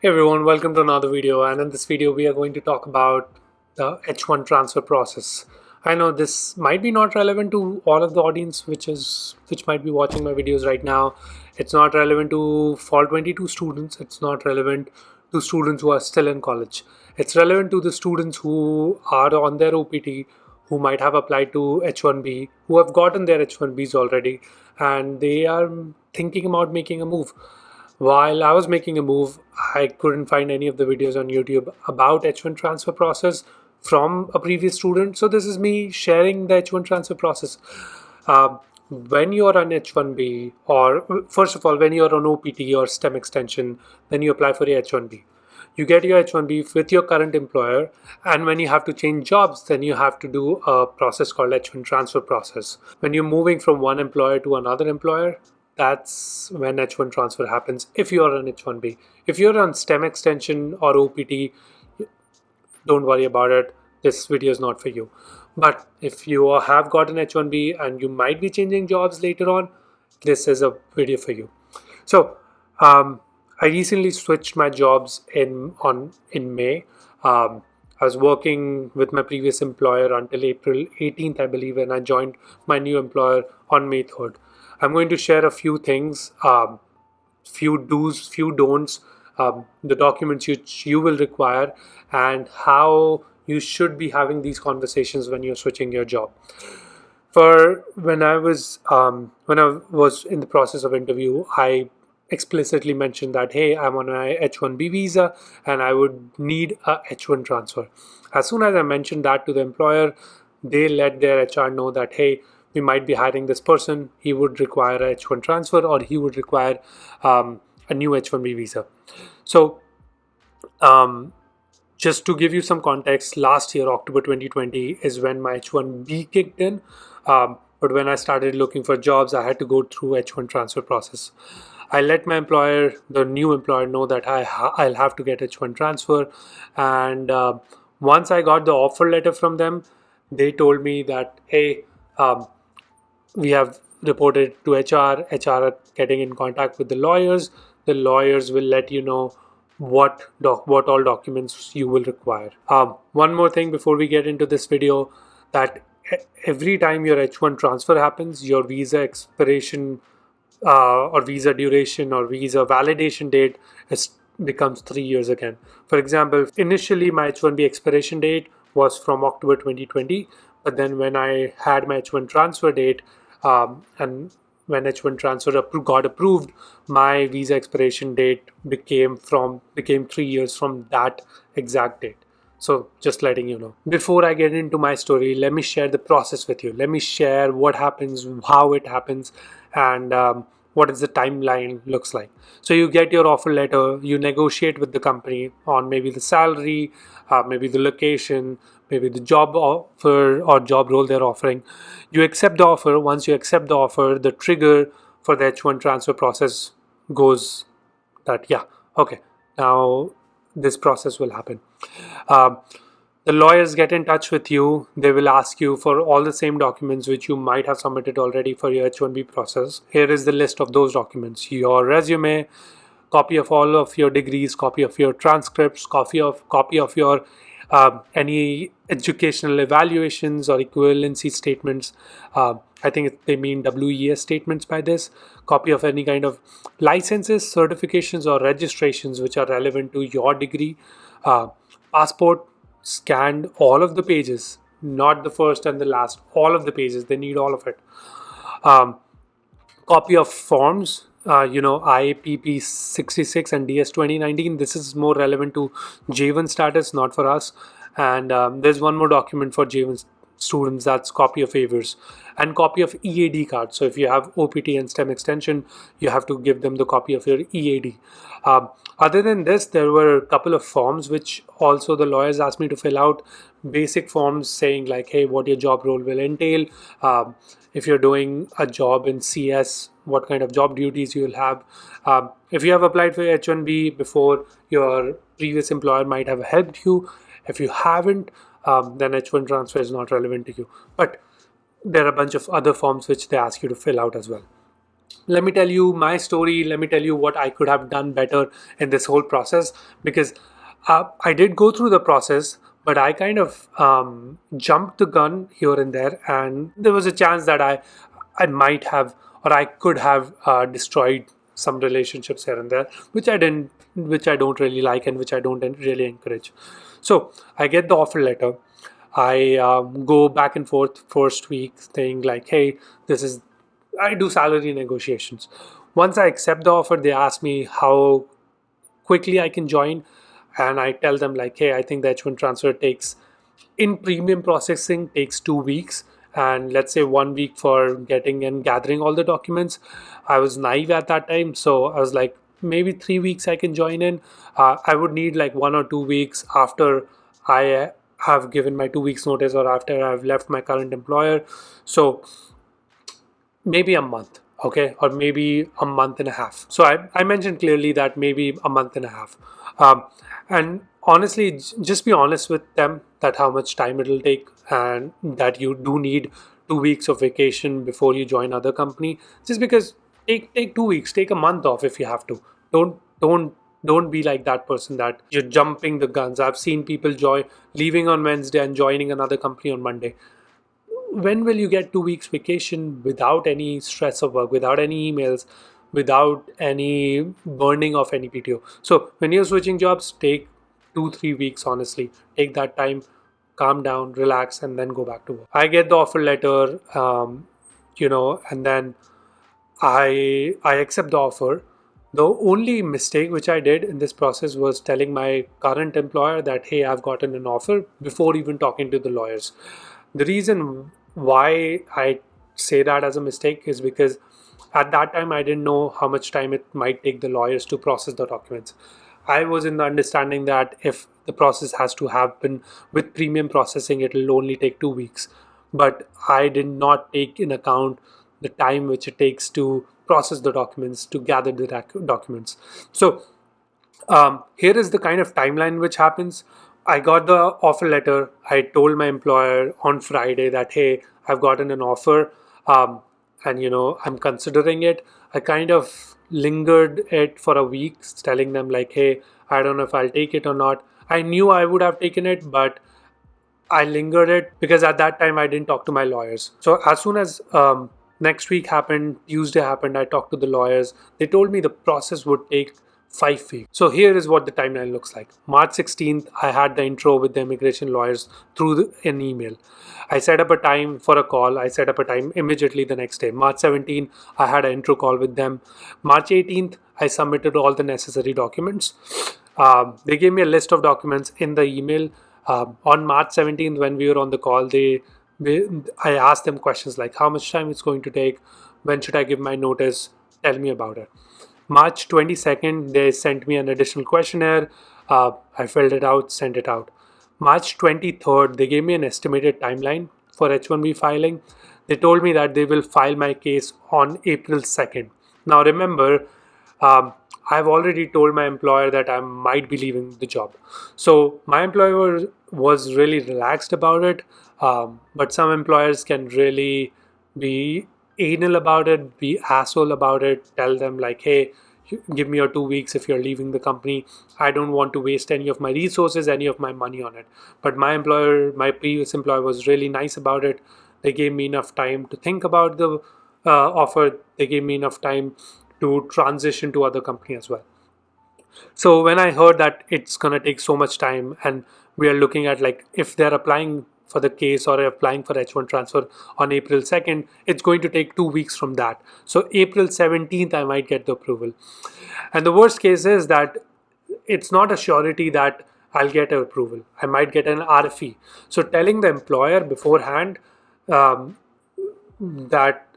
Hey everyone, welcome to another video, and in this video we are going to talk about the H1 transfer process. I know this might be not relevant to all of the audience which might be watching my videos right now. It's not relevant to Fall 22 students, it's not relevant to students who are still in college. It's relevant to the students who are on their OPT, who might have applied to H1B, who have gotten their H1Bs already, and they are thinking about making a move. While I was making a move, I couldn't find any of the videos on YouTube about H1 transfer process from a previous student. So this is me sharing the H1 transfer process. When you're on H1B, or first of all, when you're on OPT or STEM extension, then you apply for your H1B. You get your H1B with your current employer, and when you have to change jobs, then you have to do a process called H1 transfer process. When you're moving from one employer to another employer, that's when H1 transfer happens if you're on H1B. If you're on STEM extension or OPT, don't worry about it. This video is not for you. But if you have gotten H1B and you might be changing jobs later on, this is a video for you. So I recently switched my jobs in May. I was working with my previous employer until April 18th, I believe, and I joined my new employer on May 3rd. I'm going to share a few things, few do's, few don'ts, the documents you will require, and how you should be having these conversations when you're switching your job. For when I was in the process of interview, I explicitly mentioned that, hey, I'm on my H1B visa and I would need a H1 transfer. As soon as I mentioned that to the employer, they let their HR know that, hey, we might be hiring this person. He would require a H1 transfer, or he would require a new H1B visa. So just to give you some context, last year, October 2020, is when my H1B kicked in. But when I started looking for jobs, I had to go through H1 transfer process. I let my employer, the new employer, know that I'll have to get H1 transfer. And once I got the offer letter from them, they told me that, hey, we have reported to HR. HR are getting in contact with the lawyers. The lawyers will let you know what all documents you will require. One more thing before we get into this video, that every time your H1 transfer happens, your visa expiration or visa duration or visa validation date becomes 3 years again. For example, initially my H1B expiration date was from October 2020, but then when I had my H1 transfer date, and when H1 transfer got approved, my visa expiration date became 3 years from that exact date. So just letting you know. Before I get into my story, let me share the process with you. Let me share what happens, how it happens, and what is the timeline looks like. So you get your offer letter, you negotiate with the company on maybe the salary, maybe the location, maybe the job offer or job role they're offering. You accept the offer. Once you accept the offer, the trigger for the H1 transfer process goes that, yeah, okay, now this process will happen. The lawyers get in touch with you. They will ask you for all the same documents which you might have submitted already for your H1B process. Here is the list of those documents: your resume, copy of all of your degrees, copy of your transcripts, copy of your any educational evaluations or equivalency statements. I think they mean WES statements by this. Copy of any kind of licenses, certifications, or registrations which are relevant to your degree. Passport, scanned all of the pages, not the first and the last, all of the pages. They need all of it. Copy of forms, IAPP 66 and DS 2019. This is more relevant to J1 status, not for us. And there's one more document for J1 students, that's copy of waivers and copy of EAD card. So if you have OPT and STEM extension, you have to give them the copy of your EAD. Other than this, there were a couple of forms which also the lawyers asked me to fill out. Basic forms saying like, hey, what your job role will entail. If you're doing a job in CS, what kind of job duties you will have. If you have applied for H1B before, your previous employer might have helped you. If you haven't, then H1 transfer is not relevant to you. But there are a bunch of other forms which they ask you to fill out as well. let me tell you my story. Let me tell you what I could have done better in this whole process, because I did go through the process, but I kind of jumped the gun here and there, and there was a chance that I might have, or I could have destroyed some relationships here and there, which I didn't, which I don't really like, and which I don't really encourage. So I get the offer letter. I go back and forth first week, saying like, "Hey, this is." I do salary negotiations. Once I accept the offer, they ask me how quickly I can join, and I tell them like, "Hey, I think the H1 transfer takes, in premium processing, takes 2 weeks, and let's say 1 week for getting and gathering all the documents." I was naive at that time, so I was like, maybe 3 weeks I can join in. I would need like 1 or 2 weeks after I have given my 2 weeks notice, or after I've left my current employer. So maybe a month, okay, or maybe a month and a half. So I mentioned clearly that maybe a month and a half. And honestly, just be honest with them that how much time it'll take, and that you do need 2 weeks of vacation before you join other company. Just because, take 2 weeks, take a month off if you have to. Don't be like that person that you're jumping the guns. I've seen people leaving on Wednesday and joining another company on Monday. When will you get 2 weeks vacation without any stress of work, without any emails, without any burning of any PTO? So when you're switching jobs, take 2-3 weeks, honestly. Take that time, calm down, relax, and then go back to work. I get the offer letter, and then I accept the offer. The only mistake which I did in this process was telling my current employer that, hey, I've gotten an offer, before even talking to the lawyers. The reason why I say that as a mistake is because at that time I didn't know how much time it might take the lawyers to process the documents. I was in the understanding that if the process has to happen with premium processing, it will only take 2 weeks. But I did not take in account the time which it takes to process the documents, to gather the documents. So here is the kind of timeline which happens. I got the offer letter. I told my employer on Friday that, hey, I've gotten an offer, and I'm considering it. I kind of lingered it for a week, telling them like, hey, I don't know if I'll take it or not. I knew I would have taken it, but I lingered it because at that time I didn't talk to my lawyers. So as soon as next week happened, Tuesday happened, I talked to the lawyers. They told me the process would take 5 weeks. So here is what the timeline looks like. March 16th, I had the intro with the immigration lawyers through an email. I set up a time for a call. I set up a time immediately the next day. March 17th, I had an intro call with them. March 18th, I submitted all the necessary documents. They gave me a list of documents in the email. On March 17th, when we were on the call, I asked them questions like how much time it's going to take, when should I give my notice, tell me about it. March 22nd, they sent me an additional questionnaire. I filled it out, sent it out. March 23rd, they gave me an estimated timeline for H1B filing. They told me that they will file my case on April 2nd. Now remember, I've already told my employer that I might be leaving the job. So my employer was really relaxed about it. But some employers can really be anal about it, be asshole about it, tell them like, hey, give me your 2 weeks if you're leaving the company. I don't want to waste any of my resources, any of my money on it. But my previous employer was really nice about it. They gave me enough time to think about the offer. They gave me enough time to transition to other company as well. So when I heard that it's going to take so much time, and we are looking at like if they're applying for the case or applying for H1 transfer on April 2nd, it's going to take 2 weeks from that. So April 17th, I might get the approval. And the worst case is that it's not a surety that I'll get an approval. I might get an RFE. So telling the employer beforehand um, that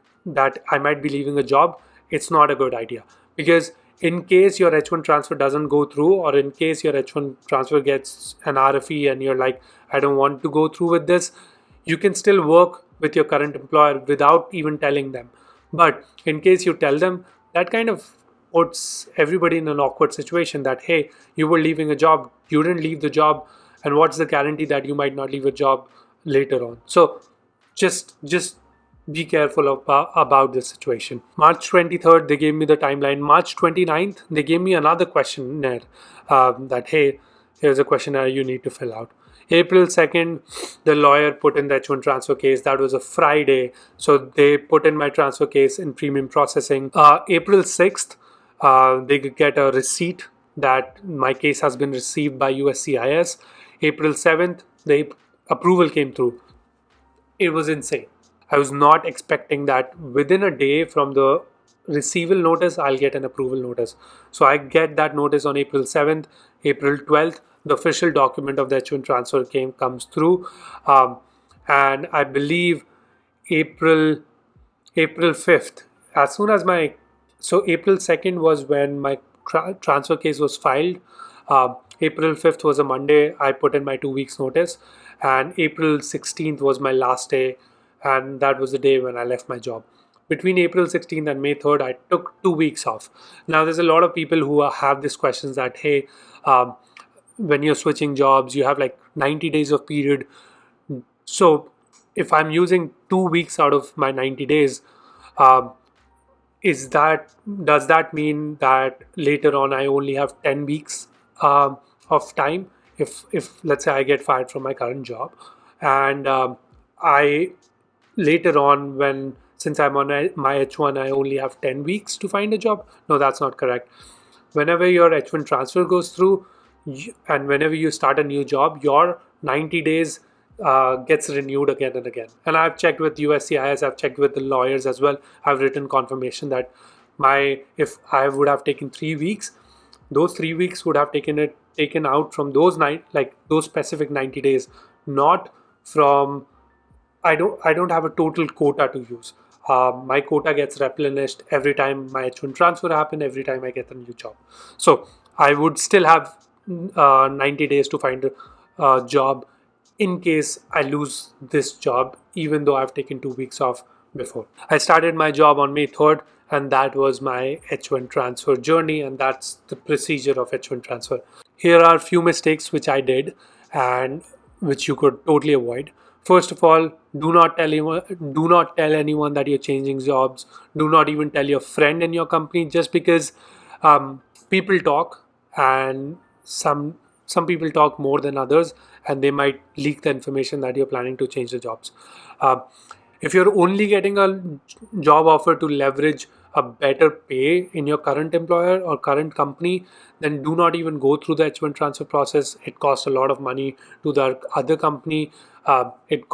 I might be leaving a job, it's not a good idea. Because in case your H1 transfer doesn't go through, or in case your H1 transfer gets an RFE and you're like, I don't want to go through with this, you can still work with your current employer without even telling them. But in case you tell them, that kind of puts everybody in an awkward situation that, hey, you were leaving a job, you didn't leave the job, and what's the guarantee that you might not leave a job later on? So just be careful about this situation. March 23rd, they gave me the timeline. March 29th, they gave me another questionnaire that, hey, here's a questionnaire you need to fill out. April 2nd, the lawyer put in the H1 transfer case. That was a Friday. So they put in my transfer case in premium processing. April 6th, they could get a receipt that my case has been received by USCIS. April 7th, the approval came through. It was insane. I was not expecting that within a day from the receival notice, I'll get an approval notice. So I get that notice on April 7th, April 12th, the official document of the H1 transfer comes through. And I believe April 5th, as soon as so April 2nd was when my transfer case was filed. April 5th was a Monday. I put in my 2 weeks notice, and April 16th was my last day, and that was the day when I left my job. Between April 16th and May 3rd, I took 2 weeks off. Now, there's a lot of people who have these questions that, hey, when you're switching jobs, you have like 90 days of period. So if I'm using 2 weeks out of my 90 days, does that mean that later on I only have 10 weeks of time if let's say I get fired from my current job, and I later on, when since I'm on my H1, I only have 10 weeks to find a job? No, that's not correct. Whenever your H1 transfer goes through, and whenever you start a new job, your 90 days gets renewed again and again. And I've checked with USCIS, I've checked with the lawyers as well. I've written confirmation that if I would have taken 3 weeks, those 3 weeks would have taken out from those those specific 90 days, not from. I don't have a total quota to use. My quota gets replenished every time my H1 transfer happens, every time I get a new job. So I would still have 90 days to find a job in case I lose this job, even though I've taken 2 weeks off before. I started my job on May 3rd, and that was my H1 transfer journey, and that's the procedure of H1 transfer. Here are a few mistakes which I did and which you could totally avoid. First of all, do not tell anyone that you're changing jobs. Do not even tell your friend in your company, just because people talk, and some people talk more than others, and they might leak the information that you're planning to change the jobs. If you're only getting a job offer to leverage a better pay in your current employer or current company, then do not even go through the H1 transfer process. It costs a lot of money to the other company. It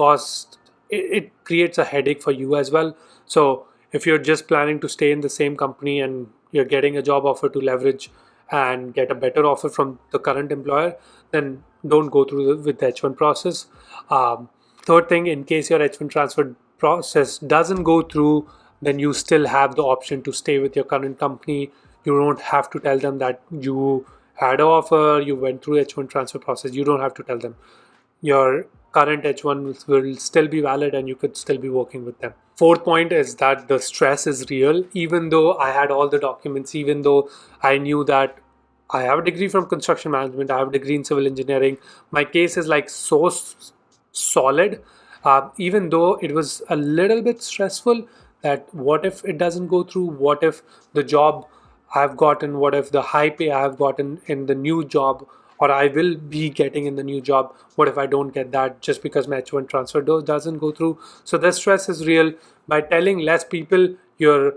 creates a headache for you as well. So if you're just planning to stay in the same company and you're getting a job offer to leverage and get a better offer from the current employer, then don't go through with the H1 process. Third thing, in case your H1 transfer process doesn't go through, then you still have the option to stay with your current company. You don't have to tell them that you had an offer, you went through H1 transfer process. You don't have to tell them. Your current H1 will still be valid and you could still be working with them. Fourth point is that the stress is real. Even though I had all the documents, even though I knew that I have a degree from construction management, I have a degree in civil engineering, my case is like so solid. Even though it was a little bit stressful, that what if it doesn't go through? What if the job I've gotten, what if the high pay I've gotten in the new job, or I will be getting in the new job, what if I don't get that just because my H1 transfer doesn't go through? So the stress is real. By telling less people, you're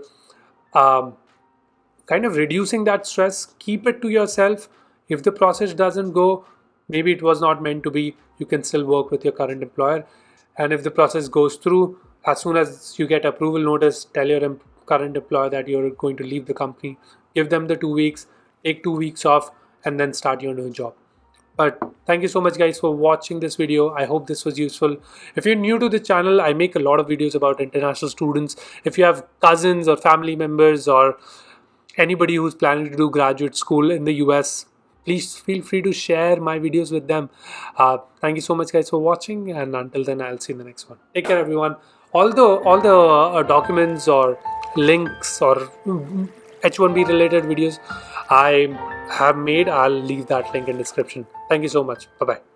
kind of reducing that stress. Keep it to yourself. If the process doesn't go, maybe it was not meant to be. You can still work with your current employer. And if the process goes through, as soon as you get approval notice, tell your current employer that you're going to leave the company. Give them the 2 weeks, take 2 weeks off, and then start your new job. But thank you so much guys for watching this video. I hope this was useful. If you're new to the channel, I make a lot of videos about international students. If you have cousins or family members or anybody who's planning to do graduate school in the US, please feel free to share my videos with them. Thank you so much guys for watching, and until then, I'll see you in the next one. Take care everyone. All the documents or links or H1B related videos I have made, I'll leave that link in description. Thank you so much. Bye bye.